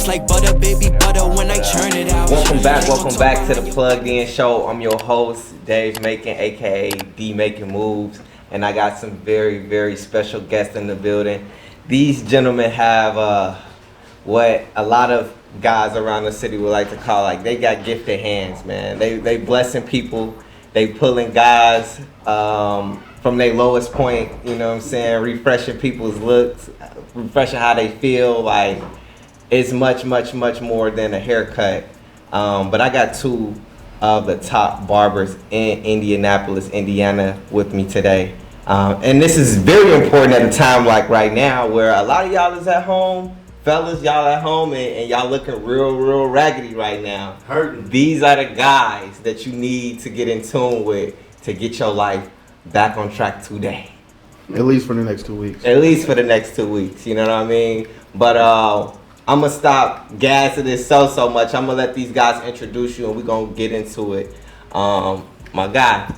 It's like butter, baby, butter when I churn it out. Welcome back to the Plugged In Show. I'm your host, Dave Making, aka D Making Moves, and I got some very, very special guests in the building. These gentlemen have what a lot of guys around the city would like to call, like, they got gifted hands, man. They blessing people, they pulling guys from their lowest point, you know what I'm saying, refreshing people's looks, refreshing how they feel. Like, it's much more than a haircut. But I got two of the top barbers in Indianapolis, Indiana with me today. And this is very important at a time like right now where a lot of y'all is at home. Fellas, y'all at home and y'all looking real raggedy right now. Hurting. These are the guys that you need to get in tune with to get your life back on track today. At least for the next 2 weeks. At least for the next 2 weeks, you know what I mean? But I'm going to stop gassing this so much. I'm going to let these guys introduce you and we're going to get into it. My guy,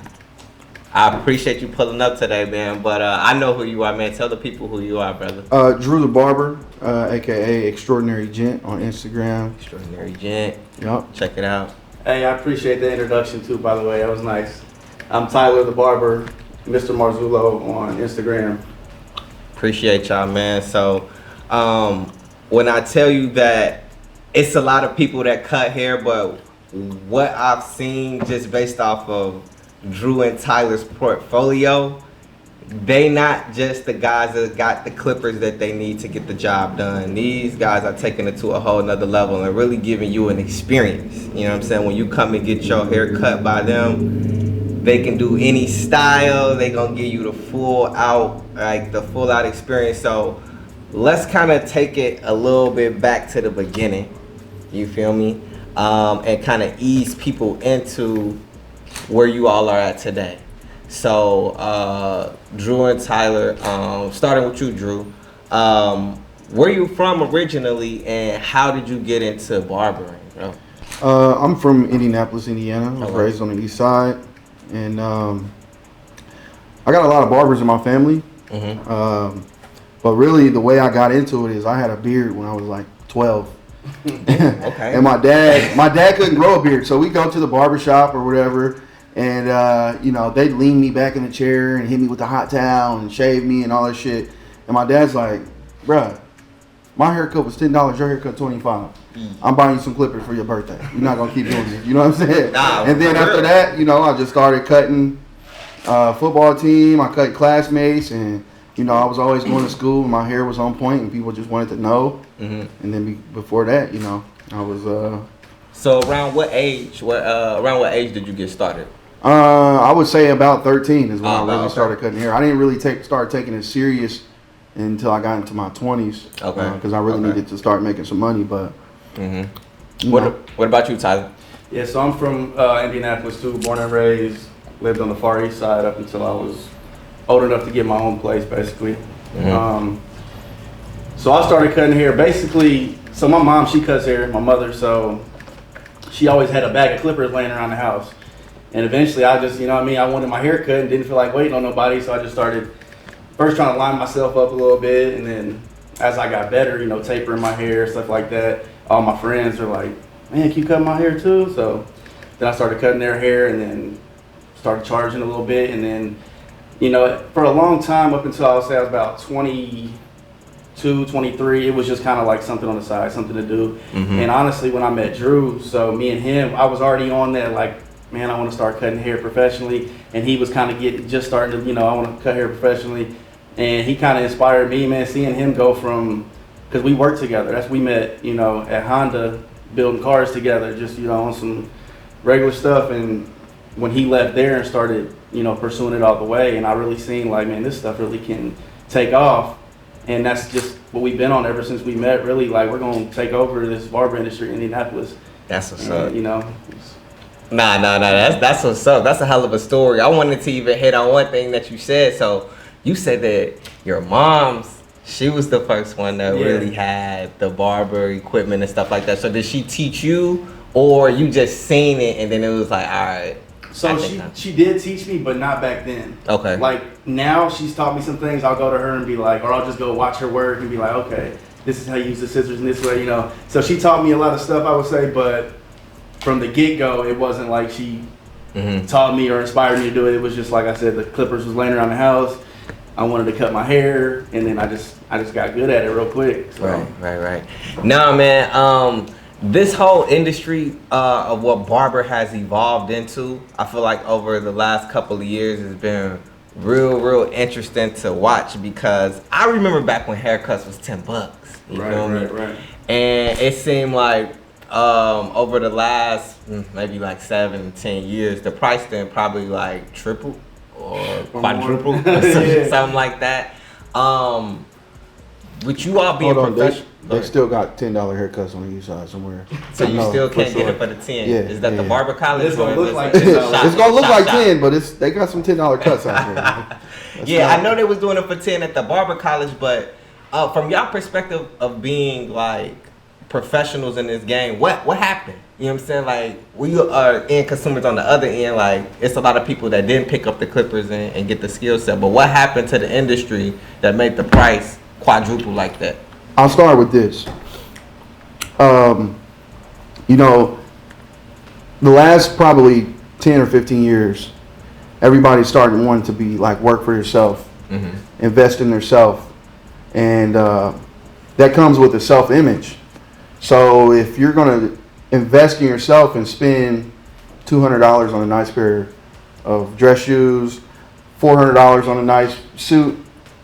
I appreciate you pulling up today, man, but I know who you are, man. Tell the people who you are, brother. Drew the Barber, a.k.a. Extraordinary Gent on Instagram. Extraordinary Gent. Yup. Check it out. Hey, I appreciate the introduction too, by the way. That was nice. I'm Tyler the Barber, Mr. Marzullo on Instagram. Appreciate y'all, man. So, when I tell you that it's a lot of people that cut hair, but what I've seen just based off of Drew and Tyler's portfolio, they not just the guys that got the clippers that they need to get the job done. These guys are taking it to a whole nother level and really giving you an experience. You know what I'm saying? When you come and get your hair cut by them, they can do any style. They gonna give you the full out experience. So let's kind of take it a little bit back to the beginning. You feel me? And kind of ease people into where you all are at today. So, Drew and Tyler, starting with you, Drew, where you from originally and how did you get into barbering, bro? I'm from Indianapolis, Indiana. I was raised on the east side. And I got a lot of barbers in my family. Mm-hmm. But really, the way I got into it is I had a beard when I was like 12. Okay. And my dad couldn't grow a beard, so we go to the barbershop or whatever, and they'd lean me back in the chair and hit me with the hot towel and shave me and all that shit. And my dad's like, bruh, my haircut was $10, your haircut $25. I'm buying you some clippers for your birthday. You're not gonna keep doing this. You know what I'm saying? Nah, and then after that, I just started cutting football team. I cut classmates, and I was always going to school. My hair was on point, and people just wanted to know. Mm-hmm. And then before that, I was. So around what age? Around what age did you get started? I would say about 13 is when I really okay. started cutting hair. I didn't really start taking it serious until I got into my 20s. Okay. Because I really needed to start making some money. But. Mm-hmm. What about you, Tyler? Yeah, so I'm from Indianapolis too, born and raised. Lived on the Far East Side up until I was old enough to get my own place, basically. Mm-hmm. So I started cutting hair basically. So my mom, she cuts hair, my mother, so she always had a bag of clippers laying around the house. And eventually I just, I wanted my hair cut and didn't feel like waiting on nobody, so I just started first trying to line myself up a little bit, and then as I got better, tapering my hair, stuff like that, all my friends were like, man, can you cut my hair too? So then I started cutting their hair and then started charging a little bit, and then for a long time, up until I was about 22, 23, it was just kind of like something on the side, something to do. Mm-hmm. And honestly, when I met Drew, so me and him, I was already on that, like, man, I want to start cutting hair professionally. And he was kind of just starting to, I want to cut hair professionally. And he kind of inspired me, man, seeing him go from, because we worked together. We met, at Honda, building cars together, just, on some regular stuff. And when he left there and started, pursuing it all the way, and I really seen like, man, this stuff really can take off. And that's just what we've been on ever since we met, really. Like, we're going to take over this barber industry in Indianapolis. That's what's up. Nah, that's what's up. That's a hell of a story. I wanted to even hit on one thing that you said. So you said that your mom's, she was the first one that really had the barber equipment and stuff like that. So did she teach you, or you just seen it and then it was like, all right? So she did teach me, but not back then. Okay. Like now she's taught me some things. I'll go to her and be like, or I'll just go watch her work and be like, okay. this is how you use the scissors in this way, you know. So she taught me a lot of stuff, I would say, but from the get-go, it wasn't like she taught me or inspired me to do it. It was just like I said, the clippers was laying around the house. I wanted to cut my hair, and then I just got good at it real quick. So. Right. No, man. This whole industry of what barber has evolved into, I feel like over the last couple of years has been real interesting to watch, because I remember back when haircuts was $10. You feel me? Right. And it seemed like over the last maybe like 7-10 years, the price then probably like tripled or quadrupled, something like that. With you all being professional, they still got $10 haircuts on the east side somewhere. so you still can't get it for the 10. Yeah, Is that the barber college? It's gonna look like it's gonna look like 10, but they got some $10 cuts out there. Yeah, I know they was doing it for 10 at the barber college, but from y'all perspective of being like professionals in this game, what happened? You know what I'm saying? Like, we are end consumers on the other end. Like, it's a lot of people that didn't pick up the clippers and get the skill set. But what happened to the industry that made the price quadruple like that? I'll start with this. You know, the last probably 10 or 15 years, everybody's starting wanting to be like work for yourself, invest in yourself, and that comes with a self-image. So if you're gonna invest in yourself and spend $200 on a nice pair of dress shoes, $400 on a nice suit,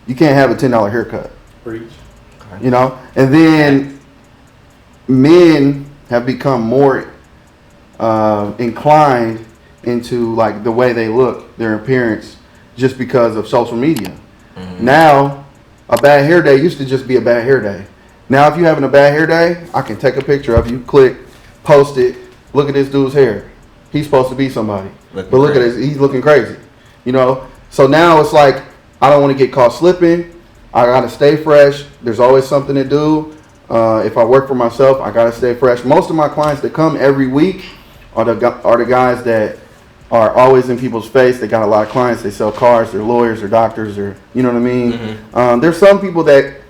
you can't have a $10 haircut. Preach. You know, and then men have become more inclined into like the way they look, their appearance, just because of social media. Now, a bad hair day used to just be a bad hair day. Now, if you're having a bad hair day, I can take a picture of you, click, post it. Look at this dude's hair. He's supposed to be somebody, but look at this, he's looking crazy. You know, so now it's like I don't want to get caught slipping. I gotta stay fresh. There's always something to do. If I work for myself, I gotta stay fresh. Most of my clients that come every week are the guys that are always in people's face. They got a lot of clients. They sell cars. They're lawyers or doctors, or you know what I mean. There's some people that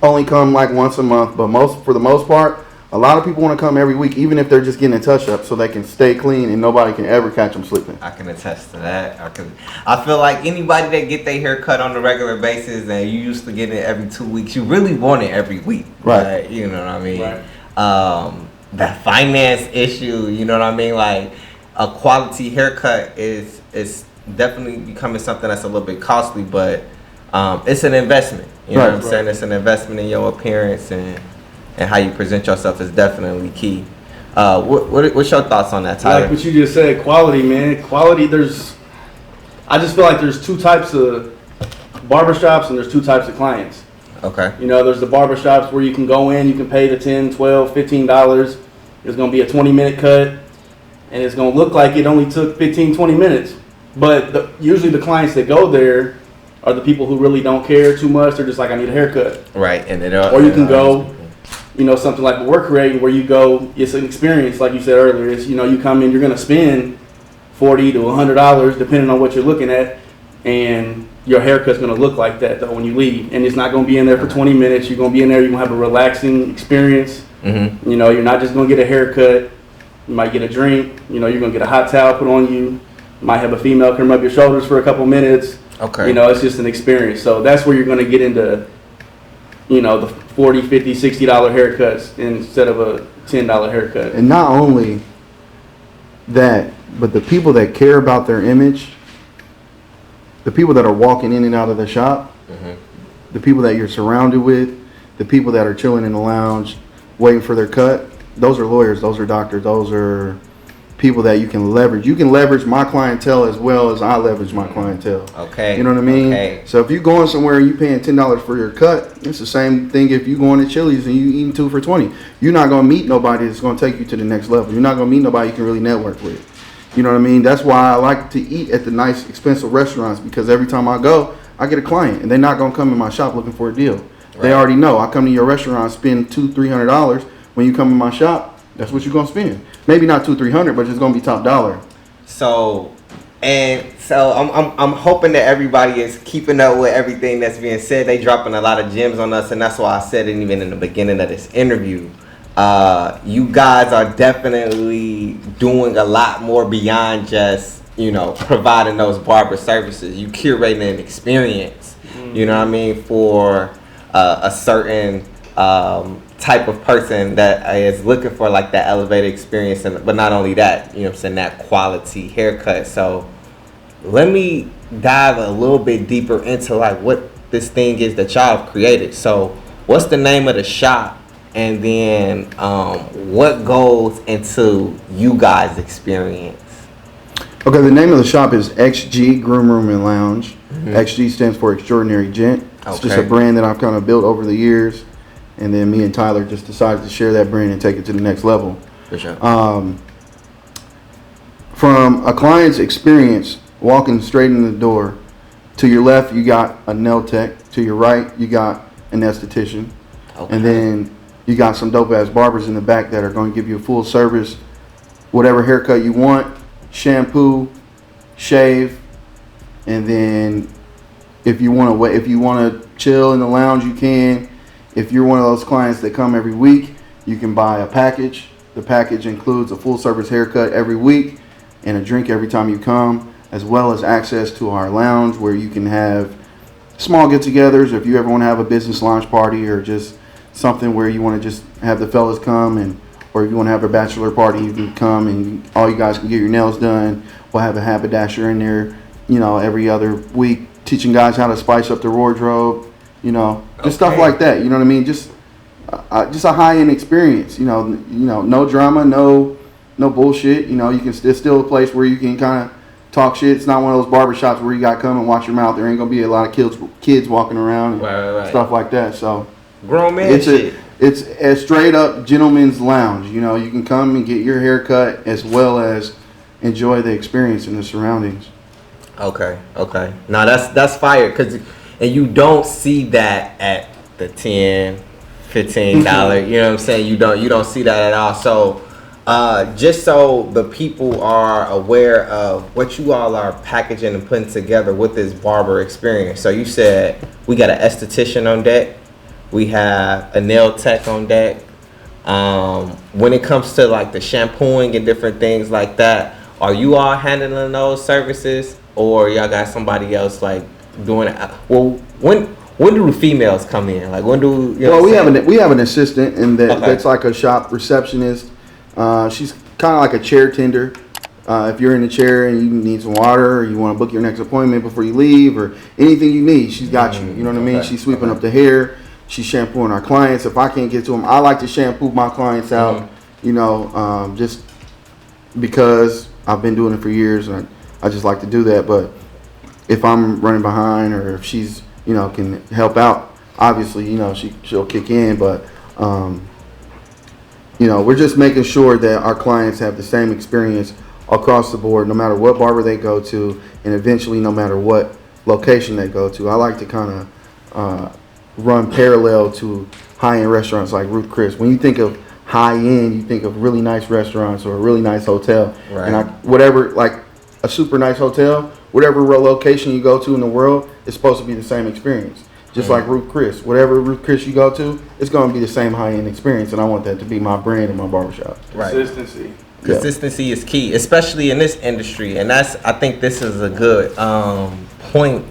only come like once a month, but for the most part, a lot of people want to come every week, even if they're just getting a touch-up, so they can stay clean and nobody can ever catch them slipping. I can attest to that. I feel like anybody that get their hair cut on a regular basis, and you used to get it every 2 weeks, you really want it every week. Right. You know what I mean? Right. That finance issue, you know what I mean? Like, a quality haircut is definitely becoming something that's a little bit costly, but it's an investment. You know what I'm saying? It's an investment in your appearance, and how you present yourself is definitely key. What's your thoughts on that, Tyler? Like what you just said, quality, man. Quality, I just feel like there's two types of barbershops and there's two types of clients. Okay. You know, there's the barbershops where you can go in, you can pay the $10, $12, $15. There's going to be a 20-minute cut, and it's going to look like it only took 15, 20 minutes. But usually the clients that go there are the people who really don't care too much. They're just like, I need a haircut. Right. And or you can go, you know, something like what we're creating, where you go, it's an experience, like you said earlier. It's, you know, you come in, you're going to spend $40 to $100, depending on what you're looking at, and your haircut's going to look like that, though, when you leave. And it's not going to be in there for 20 minutes. You're going to be in there, you're going to have a relaxing experience. You know, you're not just going to get a haircut. You might get a drink. You know, you're going to get a hot towel put on you. You might have a female come rub your shoulders for a couple minutes. Okay. You know, it's just an experience. So that's where you're going to get into, you know, the $40, $50, $60 haircuts instead of a $10 haircut. And not only that, but the people that care about their image, the people that are walking in and out of the shop, the people that you're surrounded with, the people that are chilling in the lounge waiting for their cut, those are lawyers, those are doctors, those are people that you can leverage. You can leverage my clientele as well as I leverage my clientele. Okay. You know what I mean? Okay. So if you're going somewhere and you're paying $10 for your cut, it's the same thing if you're going to Chili's and you eating 2 for $20. You're not going to meet nobody that's going to take you to the next level. You're not going to meet nobody you can really network with. You know what I mean? That's why I like to eat at the nice, expensive restaurants, because every time I go, I get a client, and they're not going to come in my shop looking for a deal. Right. They already know. I come to your restaurant, spend $200-$300. When you come in my shop, that's what you're going to spend. Maybe not $200-$300, but it's going to be top dollar. So, and So I'm hoping that everybody is keeping up with everything that's being said. They dropping a lot of gems on us, and that's why I said it even in the beginning of this interview. You guys are definitely doing a lot more beyond just, you know, providing those barber services. You curating an experience, you know what I mean, for a certain type of person that is looking for like that elevated experience, but not only that, you know what I'm saying, that quality haircut. So let me dive a little bit deeper into like what this thing is that y'all have created. So what's the name of the shop, and then what goes into you guys' experience? Okay, the name of the shop is XG Groom Room and Lounge. XG stands for Extraordinary Gent. It's just a brand that I've kind of built over the years, and then me and Tyler just decided to share that brand and take it to the next level. For sure. From a client's experience, walking straight in the door, to your left you got a nail tech, to your right you got an esthetician, and then you got some dope ass barbers in the back that are going to give you a full service, whatever haircut you want, shampoo, shave, and then if you want to chill in the lounge, you can. If you're one of those clients that come every week, you can buy a package. The package includes a full service haircut every week and a drink every time you come, as well as access to our lounge where you can have small get-togethers. If you ever want to have a business launch party or just something where you want to just have the fellas come, or if you want to have a bachelor party, you can come and all you guys can get your nails done. We'll have a haberdasher in there, you know, every other week, teaching guys how to spice up their wardrobe, you know, just stuff like that. You know what I mean? Just a high-end experience. You know, no drama, no bullshit. You know, it's still a place where you can kind of talk shit. It's not one of those barbershops where you got to come and watch your mouth. There ain't gonna be a lot of kids walking around and stuff like that. So grown man shit. It's a straight up gentleman's lounge. You know, you can come and get your hair cut as well as enjoy the experience and the surroundings. Okay. Now that's fire, and you don't see that at the $10, $15. You know what I'm saying? You don't see that at all. So just so the people are aware of what you all are packaging and putting together with this barber experience. So you said we got an esthetician on deck, we have a nail tech on deck. When it comes to like the shampooing and different things like that, are you all handling those services, or y'all got somebody else like doing it? Well, when do the females come in? Like when do we have an assistant, and that's like a shop receptionist. She's kind of like a chair tender. If you're in the chair and you need some water, or you want to book your next appointment before you leave, or anything you need, she's got you. You know what I mean? She's sweeping up the hair. She's shampooing our clients. If I can't get to them, I like to shampoo my clients out. You know, just because I've been doing it for years, and I just like to do that. But if I'm running behind, or if she's, you know, can help out, obviously, you know, she'll kick in. But you know, we're just making sure that our clients have the same experience across the board, no matter what barber they go to, and eventually no matter what location they go to. I like to kind of run parallel to high-end restaurants like Ruth Chris. When you think of high-end, you think of really nice restaurants or a really nice hotel. Right. And whatever, like a super nice hotel, whatever location you go to in the world, it's supposed to be the same experience. Just like Ruth Chris. Whatever Ruth Chris you go to, it's going to be the same high-end experience, and I want that to be my brand in my barbershop. Right. Consistency. Consistency is key, especially in this industry, and I think this is a good point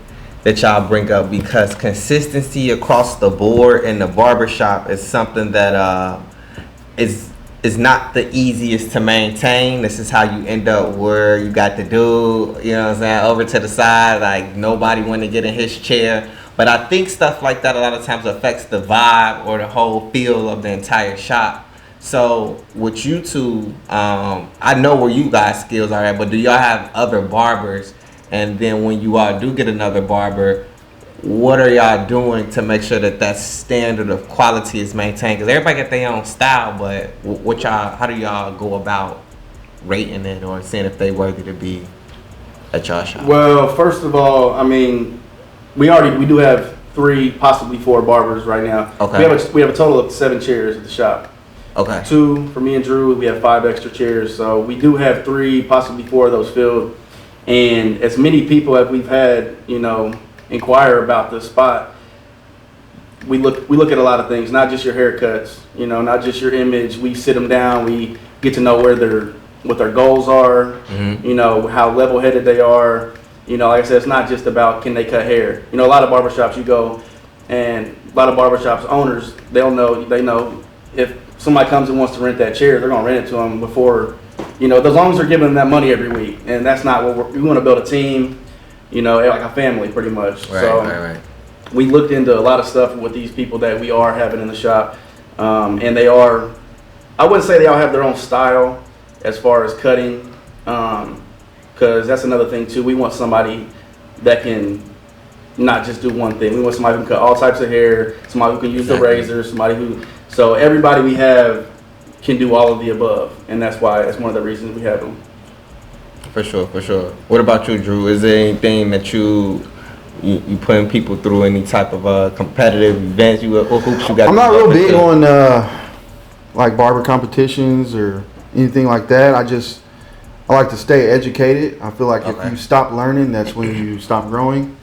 that y'all bring up, because consistency across the board in the barbershop is something that is not the easiest to maintain. This is how you end up where you got the dude, you know what I'm saying, over to the side, like nobody want to get in his chair. But I think stuff like that a lot of times affects the vibe or the whole feel of the entire shop. So with you two, I know where you guys' skills are at, but do y'all have other barbers? And then when you all do get another barber, what are y'all doing to make sure that standard of quality is maintained? Because everybody got their own style, but how do y'all go about rating it or seeing if they worthy to be at y'all shop? Well, first of all, I mean, we do have 3, possibly 4 barbers right now. Okay. We have a total of 7 chairs at the shop. Okay. 2 for me and Drew. We have 5 extra chairs, so we do have 3, possibly 4 of those filled. And as many people as we've had, inquire about the spot, we look at a lot of things, not just your haircuts, not just your image. We sit them down, we get to know what their goals are, how level-headed they are. Like I said, it's not just about can they cut hair. A lot of barbershops you go, and a lot of barbershops owners, they know if somebody comes and wants to rent that chair, they're gonna rent it to them before, as long as they're giving them that money every week. And that's not what we want to build a team, like a family pretty much. Right. We looked into a lot of stuff with these people that we are having in the shop, and they are, I wouldn't say they all have their own style as far as cutting, because that's another thing too. We want somebody that can not just do one thing. We want somebody who can cut all types of hair, somebody who can use the razor, so everybody we have can do all of the above, and that's one of the reasons we have them. For sure. What about you, Drew? Is there anything that you putting people through, any type of competitive events or hoops you got? I'm not real big on like barber competitions or anything like that. I like to stay educated. I feel like if you stop learning, that's when you stop growing.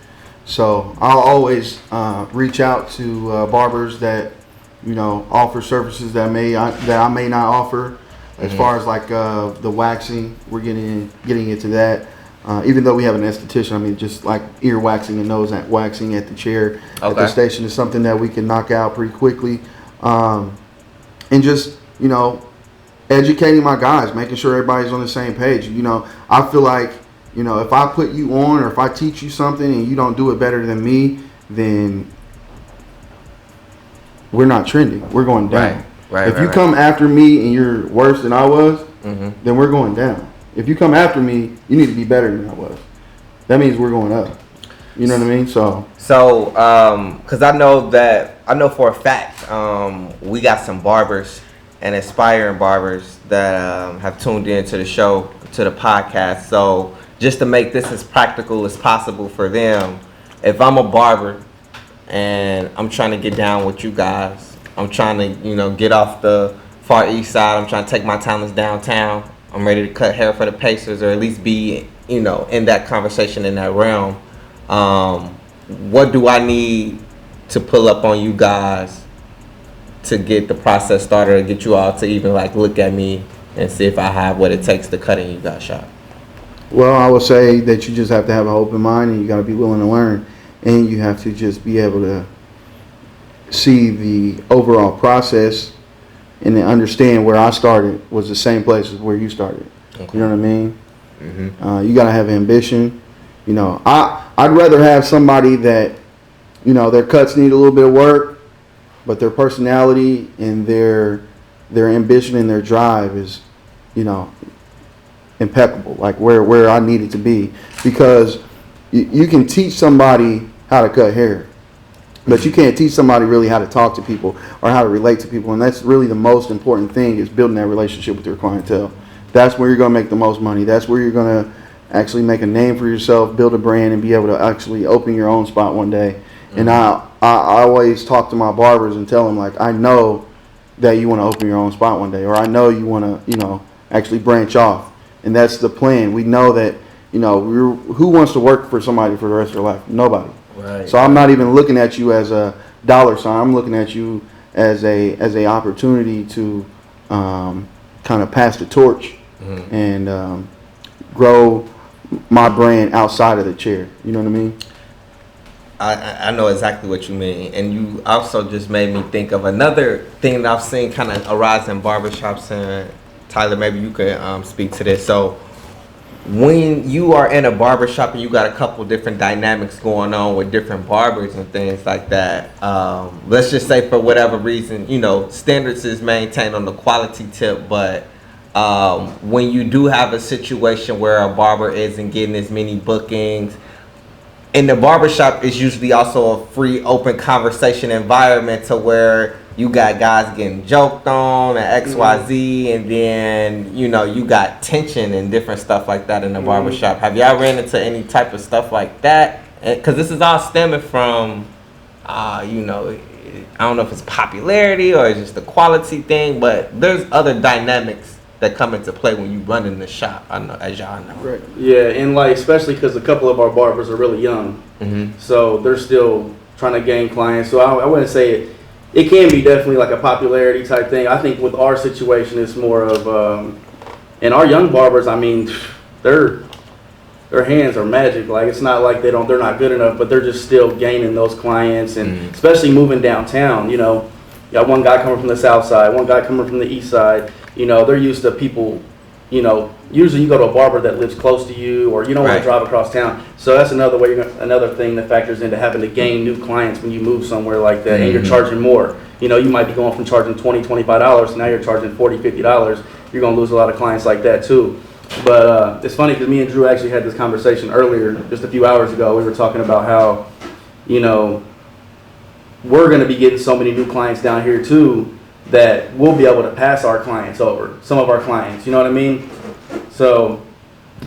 So I'll always reach out to barbers that offer services that I may not offer. As far as like the waxing, we're getting into that. Even though we have an esthetician, just like ear waxing and nose waxing at the chair at the station is something that we can knock out pretty quickly. And just educating my guys, making sure everybody's on the same page. I feel like if I put you on or if I teach you something and you don't do it better than me, then we're not trending. We're going down. If you come after me and you're worse than I was, then we're going down. If you come after me, you need to be better than I was. That means we're going up. You know what I mean? So, because I know for a fact, we got some barbers and aspiring barbers that have tuned into the show, to the podcast. So, just to make this as practical as possible for them, if I'm a barber and I'm trying to get down with you guys, I'm trying to, get off the far east side, I'm trying to take my talents downtown, I'm ready to cut hair for the Pacers, or at least be, in that conversation, in that realm. What do I need to pull up on you guys to get the process started, or get you all to even look at me and see if I have what it takes to cut in you guys' shop? Well, I would say that you just have to have an open mind, and you got to be willing to learn, and you have to just be able to see the overall process and then understand where I started was the same place as where you started. Okay. You know what I mean? Mm-hmm. You got to have ambition. I'd rather have somebody that, their cuts need a little bit of work, but their personality and their ambition and their drive is, impeccable, like where I need it to be. Because you can teach somebody how to cut hair, but you can't teach somebody really how to talk to people or how to relate to people. And that's really the most important thing, is building that relationship with your clientele. That's where you're going to make the most money. That's where you're going to actually make a name for yourself, build a brand, and be able to actually open your own spot one day. Mm-hmm. And I always talk to my barbers and tell them, I know that you want to open your own spot one day, or I know you want to, actually branch off. And that's the plan. We know that, who wants to work for somebody for the rest of their life? Nobody. Right. So I'm not even looking at you as a dollar sign. I'm looking at you as a opportunity to kind of pass the torch and grow my brand outside of the chair. You know what I mean? I know exactly what you mean. And you also just made me think of another thing that I've seen kind of arise in barbershops. And Tyler, maybe you can speak to this. So when you are in a barbershop and you got a couple different dynamics going on with different barbers and things like that, let's just say for whatever reason, standards is maintained on the quality tip, but when you do have a situation where a barber isn't getting as many bookings, in the barbershop, it's usually also a free, open conversation environment to where you got guys getting joked on and XYZ, and then, you got tension and different stuff like that in the barbershop. Have y'all ran into any type of stuff like that? Because this is all stemming from, I don't know if it's popularity or it's just the quality thing, but there's other dynamics that come into play when you run in the shop. I know, as y'all know. Right. Yeah, and like especially because a couple of our barbers are really young, so they're still trying to gain clients. So I wouldn't say it can be definitely like a popularity type thing. I think with our situation, it's more of and our young barbers. I mean, their hands are magic. Like it's not like they're not good enough, but they're just still gaining those clients, and especially moving downtown. You know, you got one guy coming from the south side, one guy coming from the east side. You know, they're used to people, you know, usually you go to a barber that lives close to you, or you don't want to drive across town. So that's another way, another thing that factors into having to gain new clients when you move somewhere like that, and you're charging more. You know, you might be going from charging $20, $25, now you're charging $40, $50. You're going to lose a lot of clients like that too. But it's funny because me and Drew actually had this conversation earlier, just a few hours ago. We were talking about how, you know, we're going to be getting so many new clients down here too, that we'll be able to pass our clients over, some of our clients, you know what I mean? So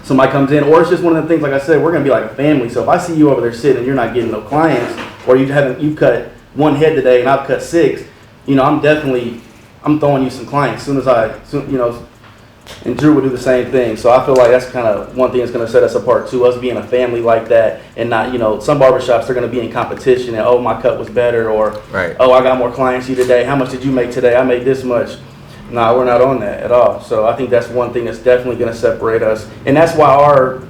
somebody comes in, or it's just one of the things, like I said, we're gonna be like a family. So if I see you over there sitting and you're not getting no clients, or you've cut one head today and I've cut 6, you know, I'm throwing you some clients you know, and Drew would do the same thing. So I feel like that's kind of one thing that's going to set us apart too, us being a family like that, and not, you know, some barbershops are going to be in competition and, oh, my cut was better, or, oh, I got more clients you today. How much did you make today? I made this much. Nah, we're not on that at all. So I think that's one thing that's definitely going to separate us. And that's why our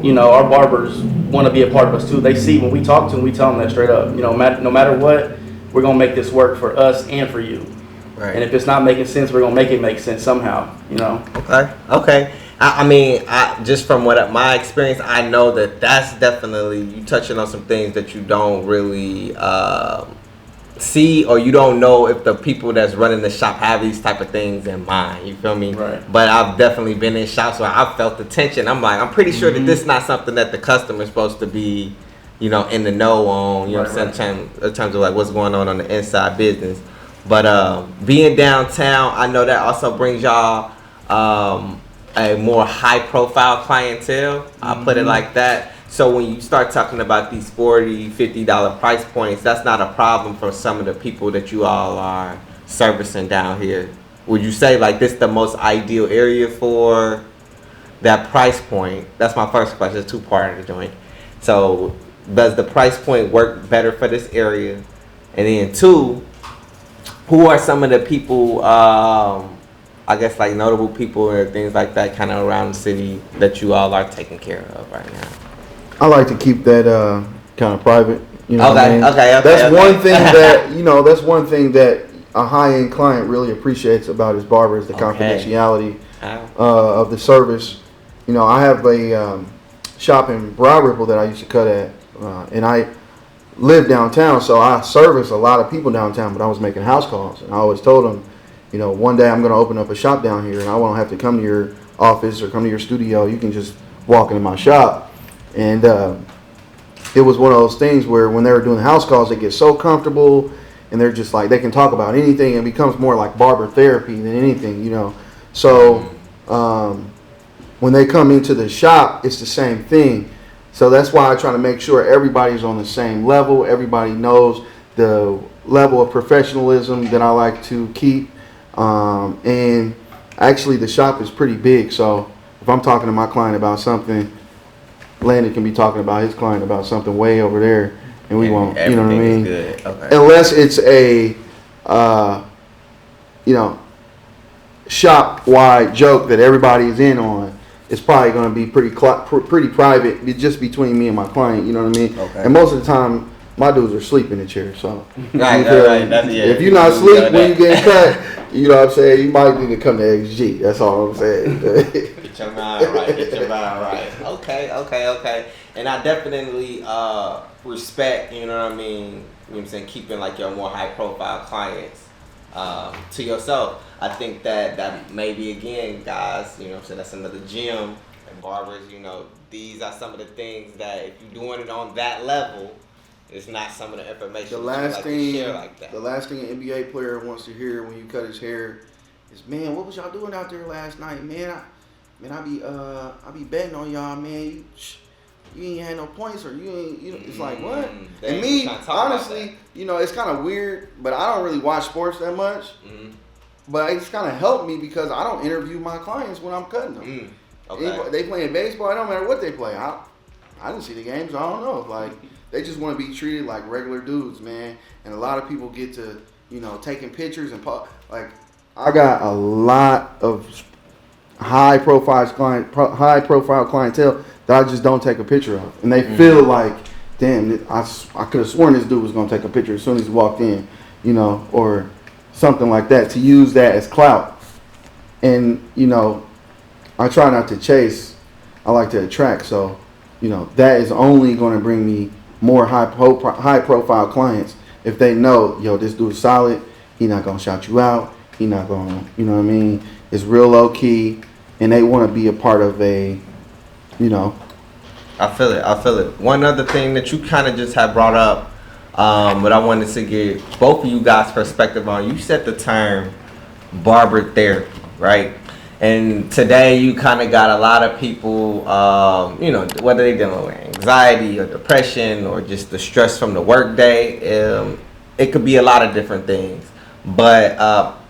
barbers want to be a part of us too. They see when we talk to them, we tell them that straight up. You know, no matter what, we're going to make this work for us and for you. Right. And if it's not making sense, we're gonna make it make sense somehow, you know. Okay. I mean, just from my experience, I know that's definitely, you touching on some things that you don't really see, or you don't know if the people that's running the shop have these type of things in mind. You feel me? Right. But I've definitely been in shops where I felt the tension. I'm like, I'm pretty sure that this is not something that the customer's supposed to be, you know, in the know on. You know what I'm saying? In terms of like what's going on the inside business. But being downtown, I know that also brings y'all a more high-profile clientele. I'll put it like that. So when you start talking about these $40, $50 price points, that's not a problem for some of the people that you all are servicing down here. Would you say like this the most ideal area for that price point? That's my first question. It's two-part of the joint. So does the price point work better for this area? And then 2, who are some of the people, I guess like notable people or things like that kind of around the city that you all are taking care of right now? I like to keep that kind of private. You know what I mean? Okay. That's one thing that, you know, that's one thing that a high-end client really appreciates about his barber is the confidentiality of the service. You know, I have a shop in Broad Ripple that I used to cut at, and I live downtown, so I service a lot of people downtown, but I was making house calls, and I always told them, you know, one day I'm going to open up a shop down here, and I won't have to come to your office or come to your studio. You can just walk into my shop. And it was one of those things where when they were doing the house calls, they get so comfortable, and they're just like, they can talk about anything, and it becomes more like barber therapy than anything, you know. So when they come into the shop, it's the same thing. So that's why I try to make sure everybody's on the same level. Everybody knows the level of professionalism that I like to keep. And actually the shop is pretty big. So if I'm talking to my client about something, Landon can be talking about his client about something way over there. And we won't, you know what I mean? Good. Okay. Unless it's a, you know, shop-wide joke that everybody is in on. It's probably going to be pretty private, just between me and my client. You know what I mean? Okay. And most of the time, my dudes are asleep in the chair. So right. If you're not asleep when you get cut, you know what I'm saying, you might need to come to XG. That's all I'm saying. Get your mind right. Okay. And I definitely respect, you know what I mean? You know what I'm saying? Keeping like your more high-profile clients to yourself. I think that maybe again, guys, you know what I'm saying, that's another gym, and barbers, you know, these are some of the things that if you're doing it on that level, it's not some of the information the last thing to share like that. The last thing an NBA player wants to hear when you cut his hair is, man, what was y'all doing out there last night, man? I be betting on y'all, man. You ain't had no points, or you ain't. It's like, what? And me, honestly, you know, it's kind of weird, but I don't really watch sports that much. but it's kind of helped me because I don't interview my clients when I'm cutting them. Okay. They playing baseball. It don't matter what they play. I didn't see the games. I don't know. Like they just want to be treated like regular dudes, man. And a lot of people get to taking pictures and like I got a lot of high profile clientele that I just don't take a picture of, and they feel like, damn, I could have sworn this dude was gonna take a picture as soon as he walked in, or something like that, to use that as clout. And I try not to chase. I like to attract. So that is only going to bring me more high profile clients if they know, this dude's solid. He not gonna shout you out. He not gonna, what I mean? It's real low key, and they want to be a part of a, I feel it. One other thing that you kind of just have brought up, but I wanted to get both of you guys' perspective on. You said the term barber therapy, right? And today you kind of got a lot of people, whether they're dealing with anxiety or depression or just the stress from the workday. It could be a lot of different things. But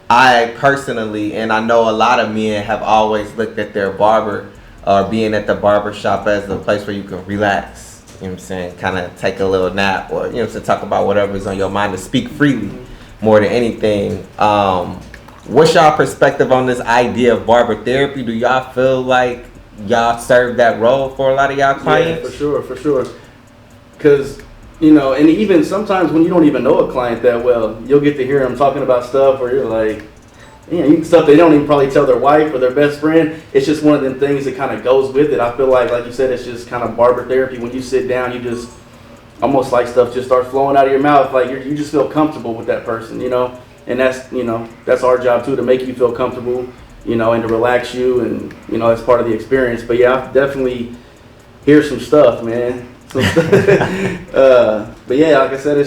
I personally, and I know a lot of men have always looked at their barber or being at the barbershop as a place where you can relax. You know what I'm saying? Kind of take a little nap or, to talk about whatever's on your mind, to speak freely more than anything. What's y'all perspective on this idea of barber therapy? Do y'all feel like y'all serve that role for a lot of y'all clients? Yeah, for sure. Because, and even sometimes when you don't even know a client that well, you'll get to hear them talking about stuff where you're like, stuff they don't even probably tell their wife or their best friend. It's just one of them things that kind of goes with it. I feel like you said, it's just kind of barber therapy. When you sit down, you just almost like stuff just starts flowing out of your mouth. Like you just feel comfortable with that person, And that's our job too, to make you feel comfortable, and to relax you, and that's part of the experience. But yeah, I definitely hear some stuff, man. But yeah, like I said, I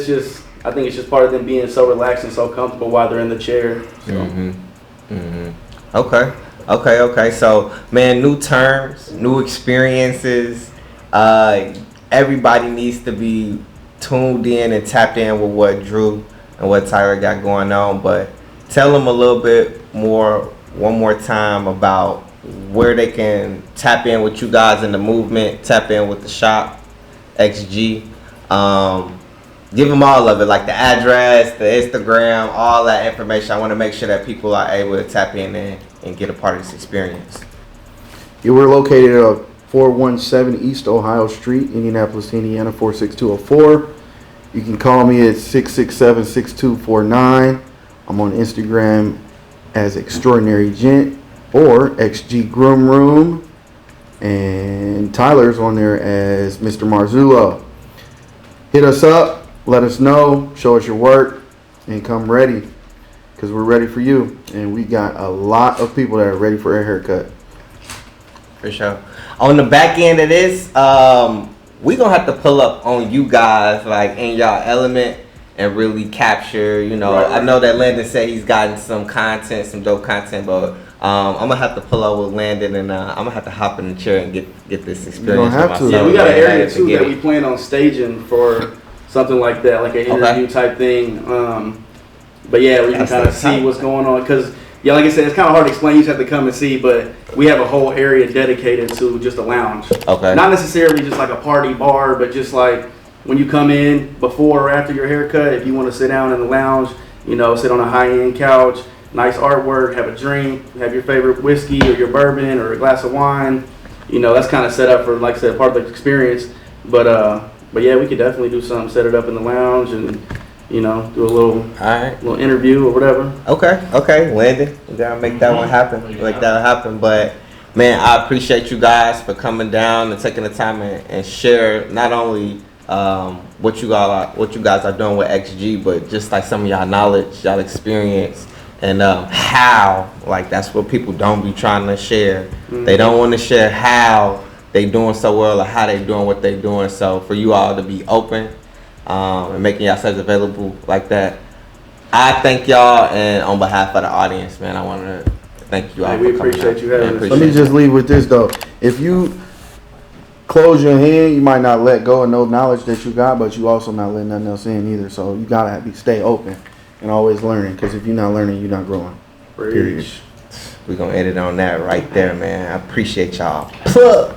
think it's just part of them being so relaxed and so comfortable while they're in the chair. So. Okay. So, man, new terms, new experiences. Everybody needs to be tuned in and tapped in with what Drew and what Tyler got going on. But tell them a little bit more, one more time, about where they can tap in with you guys in the movement, tap in with the shop, XG. Give them all of it, like the address, the Instagram, all that information. I want to make sure that people are able to tap in and get a part of this experience. Yeah, we're located at 417 East Ohio Street, Indianapolis, Indiana, 46204. You can call me at 667-6249. I'm on Instagram as Extraordinary Gent or XG Groom Room. And Tyler's on there as Mr. Marzullo. Hit us up. Let us know, show us your work, and come ready, because we're ready for you. And we got a lot of people that are ready for a haircut. For sure. On the back end of this, we're going to have to pull up on you guys, like, in y'all element and really capture, Right. I know that Landon said he's gotten some content, some dope content, but I'm going to have to pull up with Landon, and I'm going to have to hop in the chair and get this experience. You don't have to. Yeah, we got an area, too, that we plan on staging for something like that, like an interview type thing. But yeah, we can kind of see what's going on. Because, yeah, like I said, it's kind of hard to explain. You just have to come and see. But we have a whole area dedicated to just a lounge. Okay. Not necessarily just like a party bar, but just like when you come in before or after your haircut, if you want to sit down in the lounge, sit on a high-end couch, nice artwork, have a drink, have your favorite whiskey or your bourbon or a glass of wine. That's kind of set up for, like I said, part of the experience. But yeah, we could definitely do something, set it up in the lounge and, do a little interview or whatever. Okay, Landon, we gotta make that one happen. But man, I appreciate you guys for coming down and taking the time and share not only what you guys are doing with XG, but just like some of y'all knowledge, y'all experience, and how, like, that's what people don't be trying to share. They don't want to share how they doing so well or how they doing what they doing. So for you all to be open and making yourselves available like that, I thank y'all, and on behalf of the audience, man, I want to thank you all. We appreciate you having us. Let me just leave with this though. If you close your hand, you might not let go of no knowledge that you got, but you also not letting nothing else in either. So you gotta stay open and always learning, because if you're not learning, you're not growing. Period. We're gonna edit on that right there, man. I appreciate y'all. Plug.